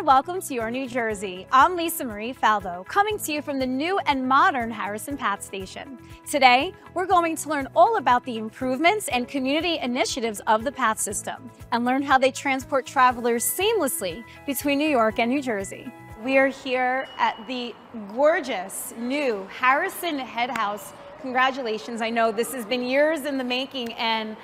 welcome to your New Jersey. I'm Lisa Marie Faldo, coming to you from the new and modern Harrison PATH Station. Today, we're going to learn all about the improvements and community initiatives of the PATH system and learn how they transport travelers seamlessly between New York and New Jersey. We are here at the gorgeous new Harrison Head House. Congratulations. I know this has been years in the making, and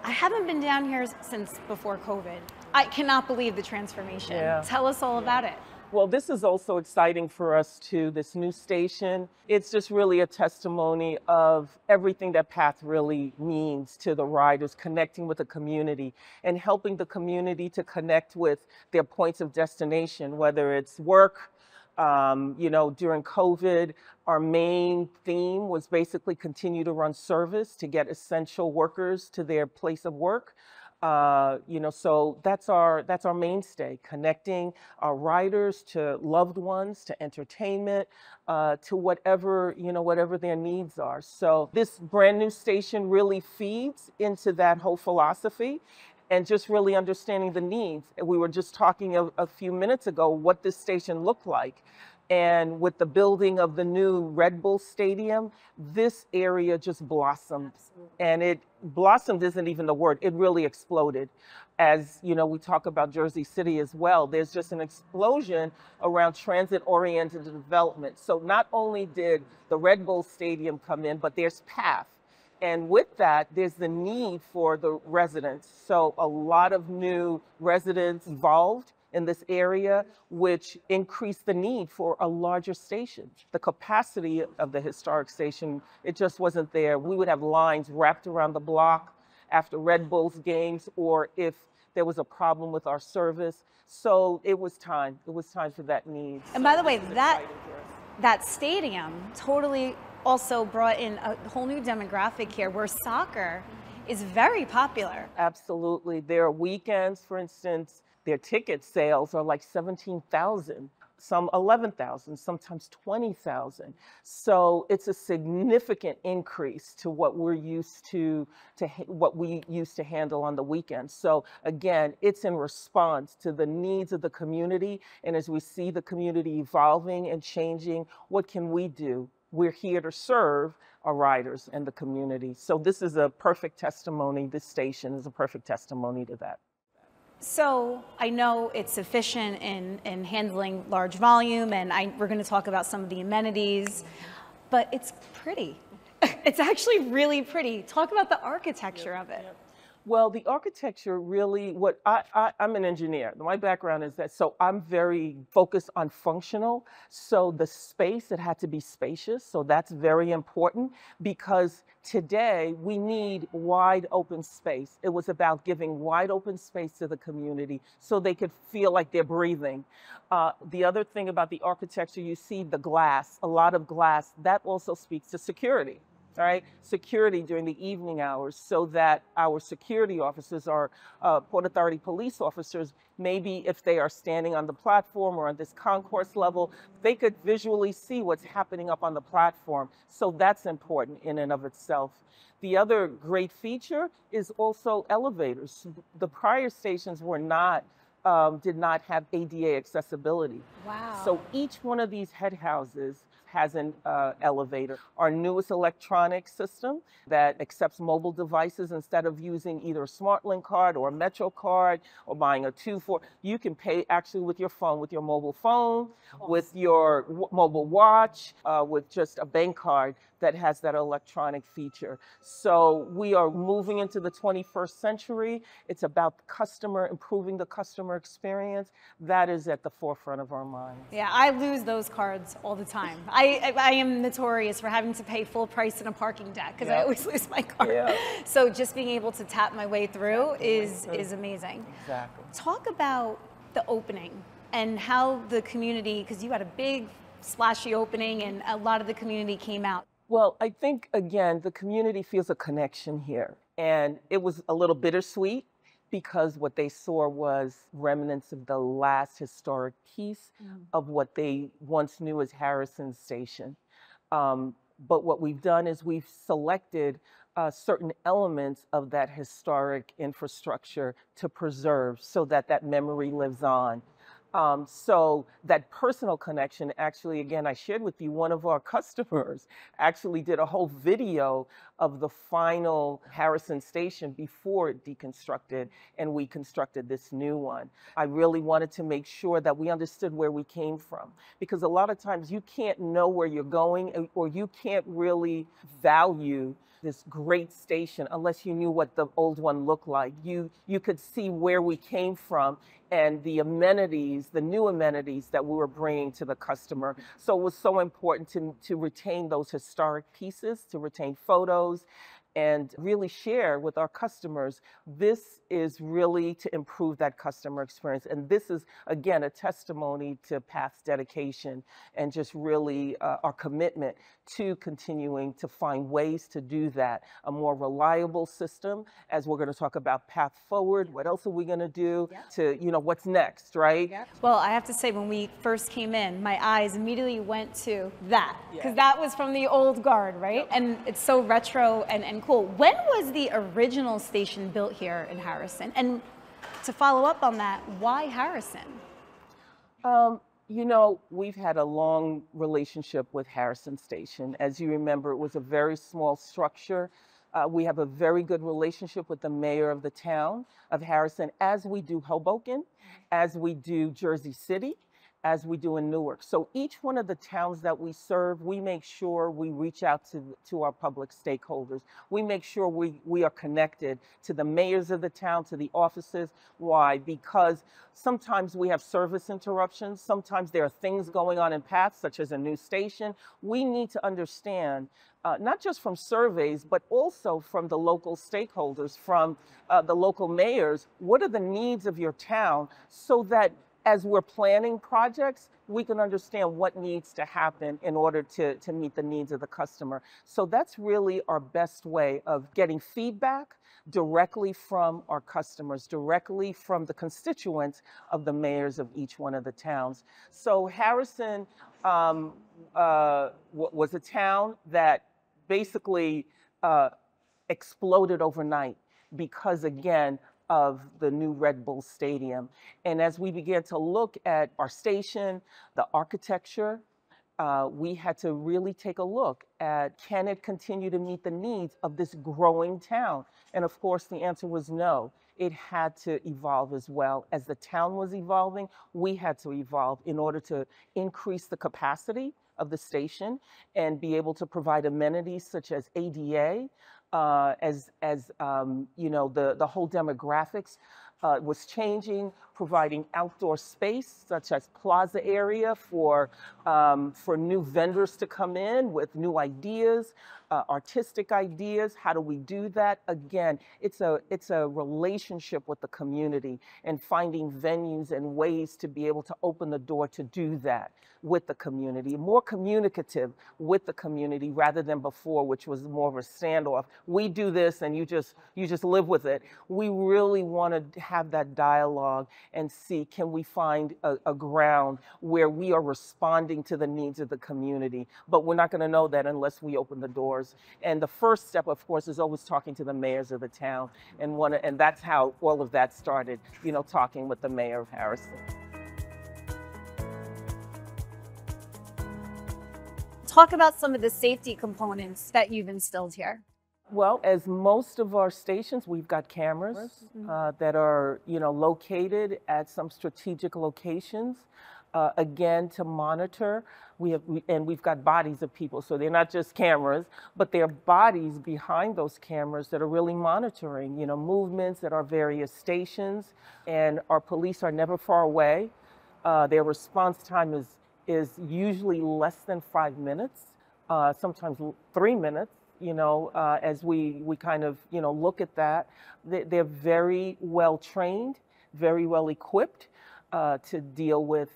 I haven't been down here since before COVID. I cannot believe the transformation. Yeah. Tell us all about it. Well, this is also exciting for us too, this new station. It's just really a testimony of everything that PATH really means to the riders, connecting with the community and helping the community to connect with their points of destination, whether it's work. During COVID, our main theme was basically continue to run service to get essential workers to their place of work. So that's our mainstay, connecting our riders to loved ones, to entertainment, to whatever their needs are. So this brand new station really feeds into that whole philosophy and just really understanding the needs. We were just talking a few minutes ago what this station looked like. And with the building of the new Red Bull Stadium, this area just blossomed. Absolutely. And it blossomed isn't even the word, it really exploded. As you know, we talk about Jersey City as well. There's just an explosion around transit-oriented development. So not only did the Red Bull Stadium come in, but there's PATH. And with that, there's the need for the residents. So a lot of new residents evolved in this area, which increased the need for a larger station. The capacity of the historic station, it just wasn't there. We would have lines wrapped around the block after Red Bulls games, or if there was a problem with our service. So it was time for that need. And by the way, that stadium totally also brought in a whole new demographic here where soccer is very popular. Absolutely. There are weekends, for instance, their ticket sales are like 17,000, some 11,000, sometimes 20,000. So it's a significant increase to what we're used to what we used to handle on the weekends. So again, it's in response to the needs of the community. And as we see the community evolving and changing, what can we do? We're here to serve our riders and the community. So this is a perfect testimony. This station is a perfect testimony to that. So I know it's efficient in handling large volume, and we're going to talk about some of the amenities, but it's pretty. It's actually really pretty. Talk about the architecture of it. Well, the architecture really, I'm an engineer. My background is that, so I'm very focused on functional. So the space, it had to be spacious. So that's very important because today we need wide open space. It was about giving wide open space to the community so they could feel like they're breathing. The other thing about the architecture, you see the glass, a lot of glass, that also speaks to security. All right, security during the evening hours so that our security officers, our Port Authority police officers, maybe if they are standing on the platform or on this concourse level, they could visually see what's happening up on the platform. So that's important in and of itself. The other great feature is also elevators. The prior stations were not did not have ADA accessibility. Wow. So each one of these head houses has an elevator. Our newest electronic system that accepts mobile devices instead of using either a SmartLink card or a Metro card or buying a 2-4, you can pay actually with your phone, with your mobile phone, with your mobile watch, with just a bank card that has that electronic feature. So we are moving into the 21st century. It's about the customer, improving the customer experience. That is at the forefront of our minds. Yeah, I lose those cards all the time. I am notorious for having to pay full price in a parking deck because I always lose my card. Yeah. So just being able to tap my way through is amazing. Exactly. Talk about the opening and how the community, because you had a big splashy opening and a lot of the community came out. Well, I think, again, the community feels a connection here. And it was a little bittersweet because what they saw was remnants of the last historic piece of what they once knew as Harrison Station. But what we've done is we've selected certain elements of that historic infrastructure to preserve so that that memory lives on. So that personal connection, actually, again, I shared with you, one of our customers actually did a whole video of the final Harrison station before it deconstructed and we constructed this new one. I really wanted to make sure that we understood where we came from, because a lot of times you can't know where you're going, or you can't really value this great station unless you knew what the old one looked like. You could see where we came from and the amenities, the new amenities that we were bringing to the customer. So it was so important to retain those historic pieces, to retain photos, and really share with our customers. This is really to improve that customer experience. And this is, again, a testimony to PATH's dedication and just really our commitment to continuing to find ways to do that. A more reliable system, as we're going to talk about Path Forward. What else are we going to do to, what's next, right? Well, I have to say, when we first came in, my eyes immediately went to that, because that was from the old guard, right? And it's so retro and cool. When was the original station built here in Harrison? And to follow up on that, why Harrison? We've had a long relationship with Harrison Station. As you remember, it was a very small structure. We have a very good relationship with the mayor of the town of Harrison, as we do Hoboken, as we do Jersey City, as we do in Newark. So each one of the towns that we serve, we make sure we reach out to our public stakeholders. We make sure we are connected to the mayors of the town, to the offices. Why? Because sometimes we have service interruptions. Sometimes there are things going on in PATH, such as a new station. We need to understand, not just from surveys, but also from the local stakeholders, from the local mayors, what are the needs of your town, so that as we're planning projects, we can understand what needs to happen in order to meet the needs of the customer. So that's really our best way of getting feedback directly from our customers, directly from the constituents of the mayors of each one of the towns. So Harrison was a town that basically exploded overnight because, again, of the new Red Bull Stadium. And as we began to look at our station, the architecture, we had to really take a look at, can it continue to meet the needs of this growing town? And of course, the answer was no. It had to evolve as well. As the town was evolving, we had to evolve in order to increase the capacity of the station and be able to provide amenities such as ADA, the whole demographics was changing, providing outdoor space such as plaza area for new vendors to come in with new ideas, artistic ideas. How do we do that? Again, it's a relationship with the community and finding venues and ways to be able to open the door to do that with the community, more communicative with the community rather than before, which was more of a standoff. We do this and you just live with it. We really want to have that dialogue and see, can we find a ground where we are responding to the needs of the community? But we're not going to know that unless we open the doors. And the first step, of course, is always talking to the mayors of the town. And that's how all of that started, talking with the mayor of Harrison. Talk about some of the safety components that you've instilled here. Well, as most of our stations, we've got cameras that are, located at some strategic locations, again, to monitor. We've got bodies of people, so they're not just cameras, but they're bodies behind those cameras that are really monitoring, movements at our various stations. And our police are never far away. Their response time is usually less than 5 minutes, sometimes 3 minutes. As we kind of, look at that, they're very well trained, very well equipped to deal with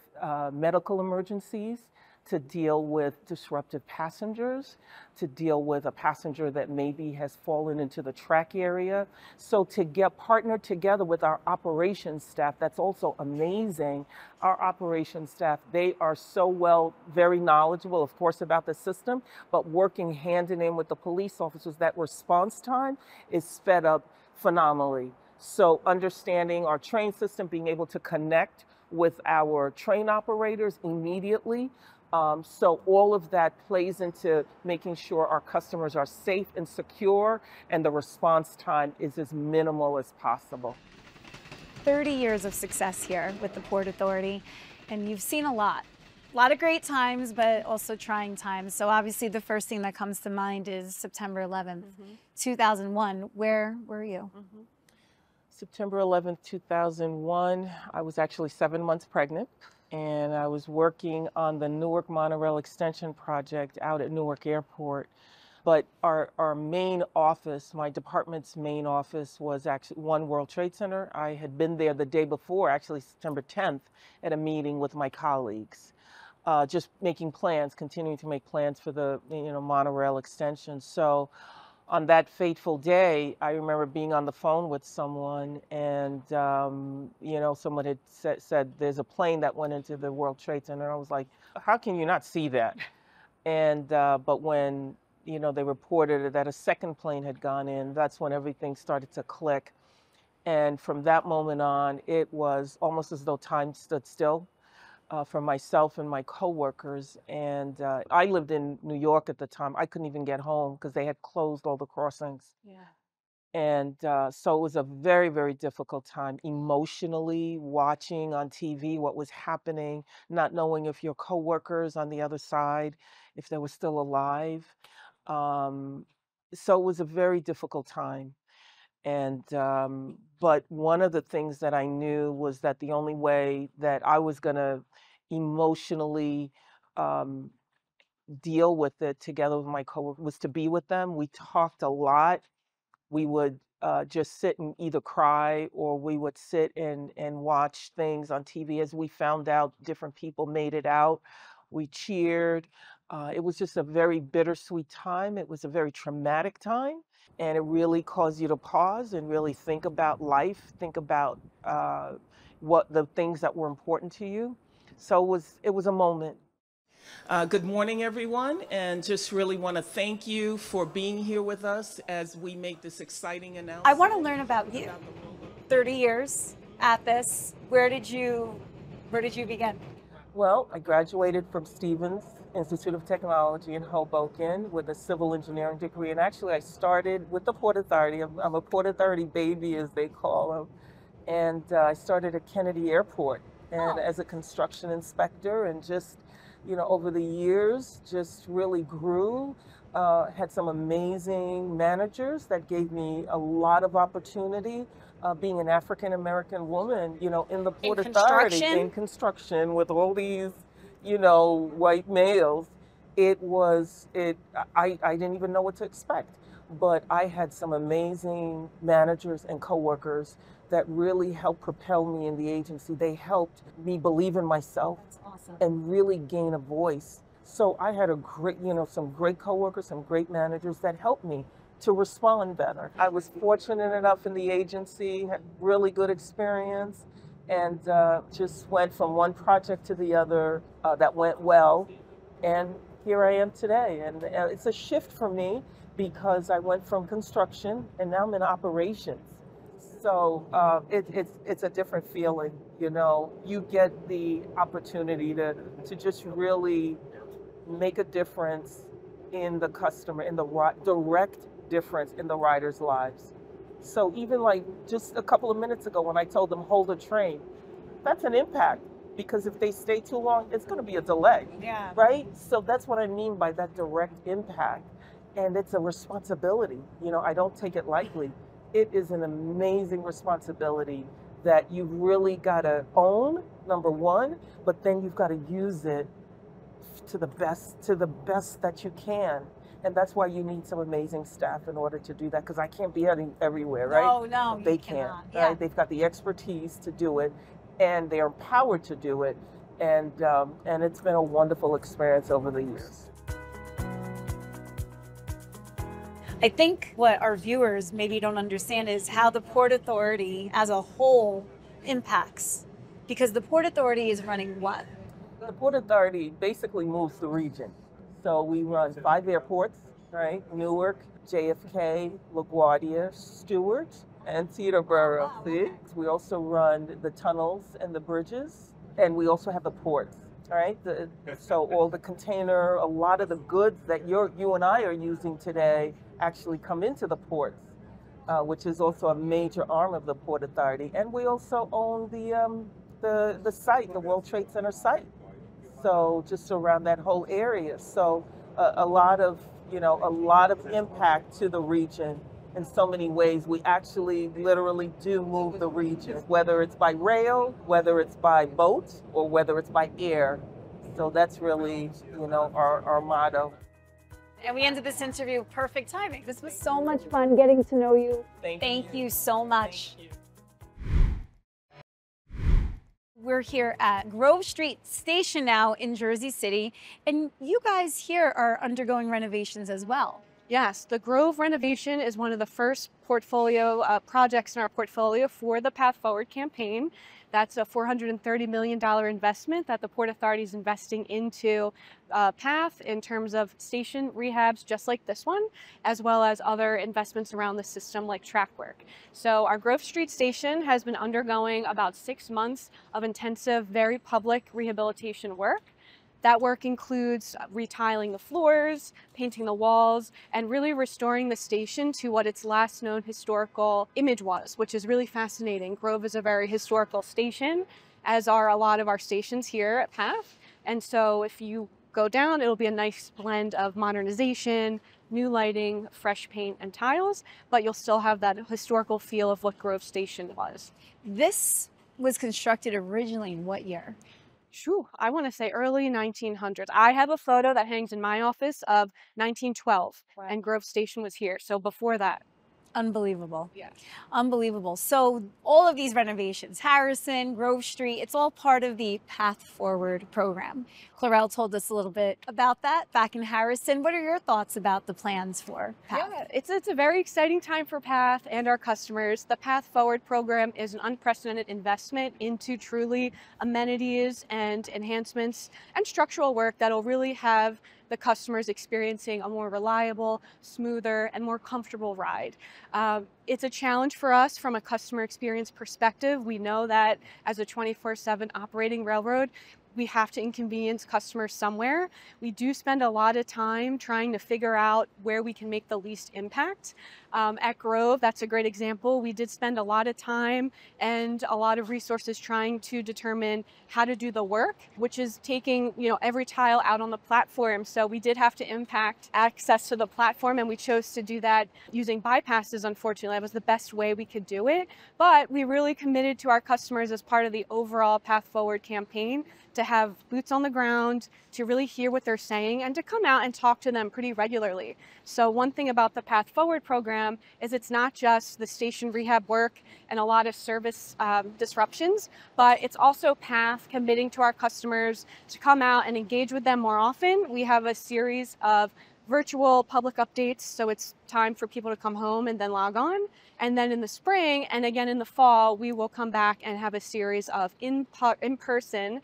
medical emergencies, to deal with disruptive passengers, to deal with a passenger that maybe has fallen into the track area. So to get partnered together with our operations staff, that's also amazing. Our operations staff, they are so very knowledgeable, of course, about the system, but working hand in hand with the police officers, that response time is sped up phenomenally. So understanding our train system, being able to connect with our train operators immediately. So all of that plays into making sure our customers are safe and secure, and the response time is as minimal as possible. 30 years of success here with the Port Authority, and you've seen a lot. A lot of great times, but also trying times. So obviously the first thing that comes to mind is September 11th, 2001. Where were you? September 11th, 2001, I was actually 7 months pregnant, and I was working on the Newark Monorail Extension project out at Newark Airport. But our main office, my department's main office, was actually One World Trade Center. I had been there the day before, actually September 10th, at a meeting with my colleagues. Just making plans, continuing to make plans for the monorail extension. So on that fateful day, I remember being on the phone with someone, and someone had said there's a plane that went into the World Trade Center. And I was like, how can you not see that? And but when they reported that a second plane had gone in, that's when everything started to click. And from that moment on, it was almost as though time stood still. For myself and my coworkers. And I lived in New York at the time. I couldn't even get home because they had closed all the crossings. Yeah. And so it was a very, very difficult time emotionally, watching on TV what was happening, not knowing if your coworkers on the other side, if they were still alive. So it was a very difficult time. And but one of the things that I knew was that the only way that I was going to emotionally deal with it together with my coworkers was to be with them. We talked a lot. We would just sit and either cry, or we would sit and watch things on TV as we found out different people made it out. We cheered. It was just a very bittersweet time. It was a very traumatic time. And it really caused you to pause and really think about life, think about what the things that were important to you. So it was a moment. Good morning, everyone, and just really want to thank you for being here with us as we make this exciting announcement. I want to learn about you. 30 years at this. Where did you begin? Well, I graduated from Stevens Institute of Technology in Hoboken with a civil engineering degree. And actually, I started with the Port Authority. I'm a Port Authority baby, as they call them. And I started at Kennedy Airport and as a construction inspector, and just, over the years, just really grew. Had some amazing managers that gave me a lot of opportunity. Being an African-American woman, in the Port Authority, in construction with all these, white males, I didn't even know what to expect. But I had some amazing managers and coworkers that really helped propel me in the agency. They helped me believe in myself. That's awesome. And really gain a voice. So I had some great coworkers, some great managers that helped me to respond better. I was fortunate enough in the agency, had really good experience, and just went from one project to the other that went well. And here I am today. And it's a shift for me because I went from construction and now I'm in operations. So it's a different feeling, You get the opportunity to just really make a difference in the customer, in the direct difference in the riders' lives. So even like just a couple of minutes ago when I told them hold a train, that's an impact, because if they stay too long, it's going to be a delay. Yeah. Right? So that's what I mean by that direct impact. And it's a responsibility. I don't take it lightly. It is an amazing responsibility that you've really got to own, number one, but then you've got to use it to the best that you can. And that's why you need some amazing staff in order to do that, because I can't be everywhere, right? No, they you can't. cannot. Right? Yeah. They've got the expertise to do it, and they're empowered to do it. And it's been a wonderful experience over the years. I think what our viewers maybe don't understand is how the Port Authority as a whole impacts, because the Port Authority is running what? The Port Authority basically moves the region. So we run 5 airports, right? Newark, JFK, LaGuardia, Stewart, and Teterboro. Wow. We also run the tunnels and the bridges and we also have the ports. All right, so all the container, a lot of the goods that you and I are using today actually come into the ports, which is also a major arm of the Port Authority. And we also own the site, the World Trade Center site. So just around that whole area. So a lot of, a lot of impact to the region in so many ways. We actually literally do move the region, whether it's by rail, whether it's by boat, or whether it's by air. So that's really, our motto. And we ended this interview with perfect timing. This was so much fun getting to know you. Thank you so much. We're here at Grove Street Station now in Jersey City, and you guys here are undergoing renovations as well. Yes, the Grove renovation is one of the first portfolio projects in our portfolio for the Path Forward campaign. That's a $430 million investment that the Port Authority is investing into Path in terms of station rehabs just like this one, as well as other investments around the system like track work. So our Grove Street Station has been undergoing about 6 months of intensive, very public rehabilitation work. That work includes retiling the floors, painting the walls, and really restoring the station to what its last known historical image was, which is really fascinating. Grove is a very historical station, as are a lot of our stations here at Path. And so if you go down, it'll be a nice blend of modernization, new lighting, fresh paint, and tiles, but you'll still have that historical feel of what Grove Station was. This was constructed originally in what year? I want to say early 1900s. I have a photo that hangs in my office of 1912, and Grove Station was here. So before that. Unbelievable. Yeah. Unbelievable. So all of these renovations, Harrison, Grove Street, it's all part of the Path Forward program. Clarelle told us a little bit about that back in Harrison. What are your thoughts about the plans for Path? Yeah, it's a very exciting time for Path and our customers. The Path Forward program is an unprecedented investment into truly amenities and enhancements and structural work that'll really have the customers experiencing a more reliable, smoother, and more comfortable ride. It's a challenge for us from a customer experience perspective. We know that as a 24/7 operating railroad, we have to inconvenience customers somewhere. We do spend a lot of time trying to figure out where we can make the least impact. At Grove, that's a great example. We did spend a lot of time and a lot of resources trying to determine how to do the work, which is taking, every tile out on the platform. So we did have to impact access to the platform, and we chose to do that using bypasses. Unfortunately, that was the best way we could do it. But we really committed to our customers as part of the overall Path Forward campaign to have boots on the ground, to really hear what they're saying, and to come out and talk to them pretty regularly. So one thing about the Path Forward program is it's not just the station rehab work and a lot of service disruptions, but it's also Path committing to our customers to come out and engage with them more often. We have a series of virtual public updates, so it's time for people to come home and then log on. And then in the spring and again in the fall, we will come back and have a series of in-person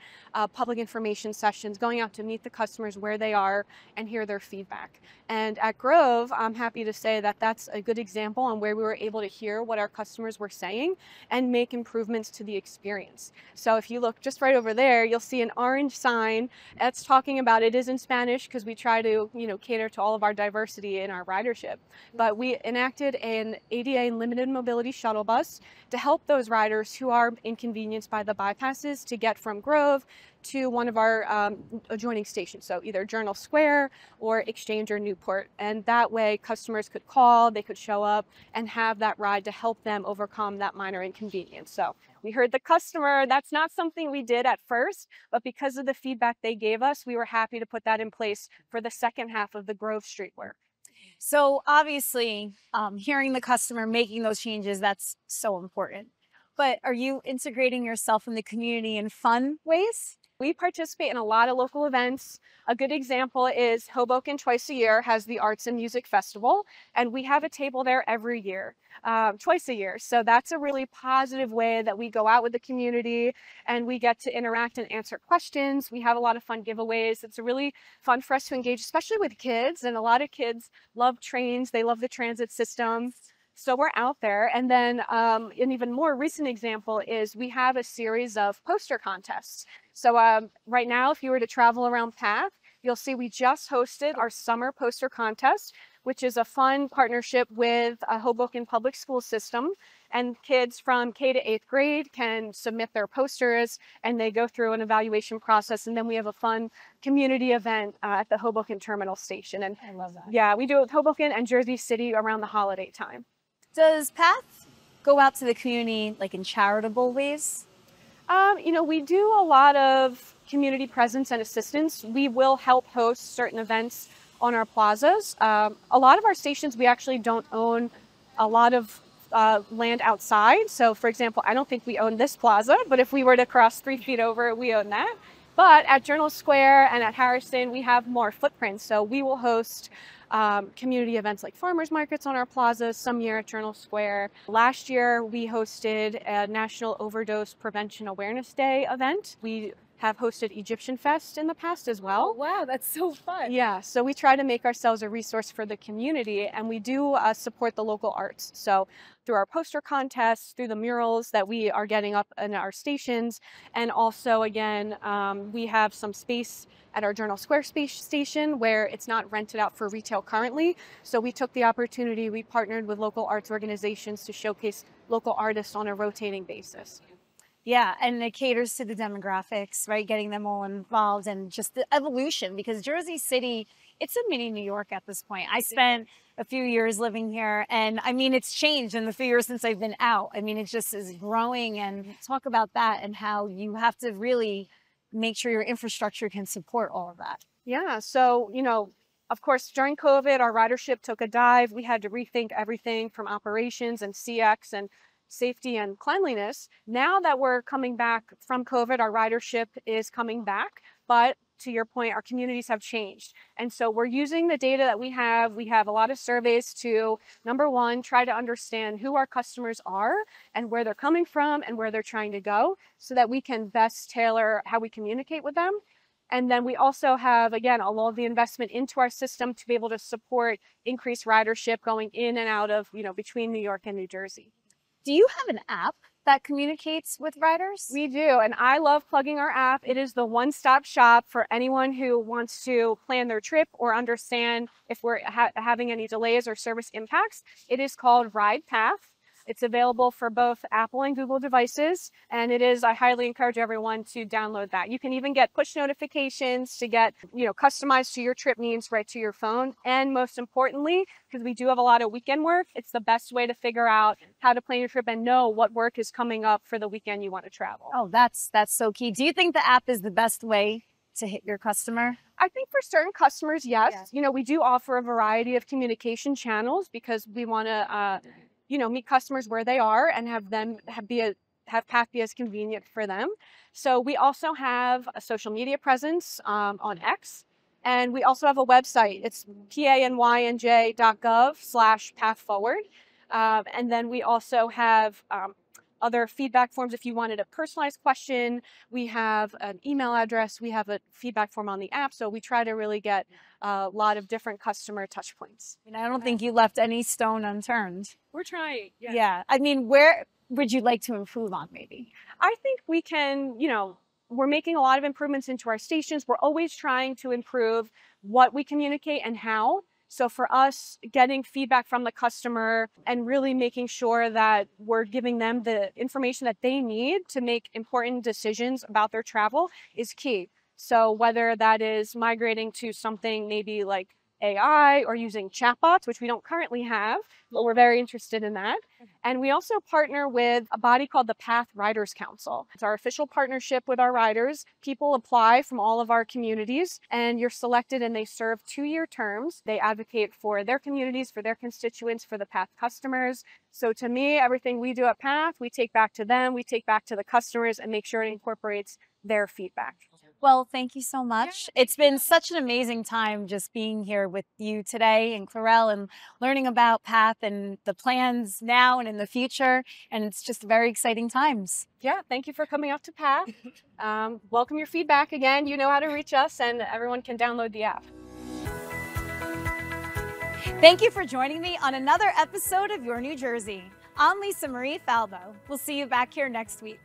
public information sessions, going out to meet the customers where they are and hear their feedback. And at Grove, I'm happy to say that that's a good example on where we were able to hear what our customers were saying and make improvements to the experience. So if you look just right over there, you'll see an orange sign that's talking about, it is in Spanish because we try to, cater to all of our diversity in our ridership. But we enacted an ADA limited mobility shuttle bus to help those riders who are inconvenienced by the bypasses to get from Grove to one of our adjoining stations, so either Journal Square or Exchange or Newport. And that way customers could call, they could show up and have that ride to help them overcome that minor inconvenience. So we heard the customer. That's not something we did at first, but because of the feedback they gave us, we were happy to put that in place for the second half of the Grove Street work. So obviously, hearing the customer, making those changes, that's so important. But are you integrating yourself in the community in fun ways? We participate in a lot of local events. A good example is Hoboken twice a year has the Arts and Music Festival, and we have a table there every year, twice a year. So that's a really positive way that we go out with the community and we get to interact and answer questions. We have a lot of fun giveaways. It's really fun for us to engage, especially with kids. And a lot of kids love trains. They love the transit system. So we're out there. And then an even more recent example is we have a series of poster contests. So right now, if you were to travel around PATH, you'll see we just hosted our summer poster contest, which is a fun partnership with a Hoboken Public School System. And kids from K to 8th grade can submit their posters and they go through an evaluation process. And then we have a fun community event at the Hoboken Terminal Station. And I love that. yeah, we do it with Hoboken and Jersey City around the holiday time. Does PATH go out to the community like in charitable ways? You know, we do a lot of community presence and assistance. We will help host certain events on our plazas. A lot of our stations, we actually don't own a lot of land outside. So for example, I don't think we own this plaza, but if we were to cross 3 feet over, we own that. But at Journal Square and at Harrison, we have more footprints. So we will host community events like farmers markets on our plazas, some year at Journal Square. Last year, we hosted a National Overdose Prevention Awareness Day event. We have hosted Egyptian Fest in the past as well. Oh, wow, that's so fun. Yeah, so we try to make ourselves a resource for the community, and we do support the local arts. So through our poster contests, through the murals that we are getting up in our stations, and also, again, we have some space at our Journal Square space station where it's not rented out for retail currently. So we took the opportunity, we partnered with local arts organizations to showcase local artists on a rotating basis. Yeah, and it caters to the demographics, right? Getting them all involved and just the evolution, because Jersey City, it's a mini New York at this point. I spent a few years living here, and I mean, it's changed in the few years since I've been out. I mean, it just is growing, and talk about that and how you have to really make sure your infrastructure can support all of that. Yeah, so, you know, of course, during COVID, our ridership took a dive. We had to rethink everything from operations and CX and safety and cleanliness. Now that we're coming back from COVID, our ridership is coming back, but to your point, our communities have changed. And so we're using the data that we have. We have a lot of surveys to, number one, try to understand who our customers are and where they're coming from and where they're trying to go so that we can best tailor how we communicate with them. And then we also have, again, a lot of the investment into our system to be able to support increased ridership going in and out of, you know, between New York and New Jersey. Do you have an app that communicates with riders? We do, and I love plugging our app. It is the one-stop shop for anyone who wants to plan their trip or understand if we're having any delays or service impacts. It is called RidePath. It's available for both Apple and Google devices, and I highly encourage everyone to download that. You can even get push notifications to get, you know, customized to your trip needs right to your phone. And most importantly, because we do have a lot of weekend work, it's the best way to figure out how to plan your trip and know what work is coming up for the weekend you want to travel. Oh, that's so key. Do you think the app is the best way to hit your customer? I think for certain customers, yes. Yeah. You know, we do offer a variety of communication channels because we want to you know, meet customers where they are and have them have PATH be as convenient for them. So we also have a social media presence on X, and we also have a website. It's panyj.gov/pathforward. And then we also have other feedback forms if you wanted a personalized question. We have an email address. We have a feedback form on the app. So we try to really get a lot of different customer touch points. I mean, I don't think you left any stone unturned. We're trying. Yeah. I mean, where would you like to improve on maybe? I think we can, you know, we're making a lot of improvements into our stations. We're always trying to improve what we communicate and how. So for us, getting feedback from the customer and really making sure that we're giving them the information that they need to make important decisions about their travel is key. So whether that is migrating to something maybe like AI or using chatbots, which we don't currently have, but we're very interested in that. And we also partner with a body called the PATH Riders Council. It's our official partnership with our riders. People apply from all of our communities and you're selected and they serve 2-year terms. They advocate for their communities, for their constituents, for the PATH customers. So to me, everything we do at PATH, we take back to them, we take back to the customers and make sure it incorporates their feedback. Well, thank you so much. It's been such an amazing time just being here with you today and Clarelle and learning about PATH and the plans now and in the future. And it's just very exciting times. Yeah, thank you for coming up to PATH. Welcome your feedback again. You know how to reach us and everyone can download the app. Thank you for joining me on another episode of Your New Jersey. I'm Lisa Marie Falvo. We'll see you back here next week.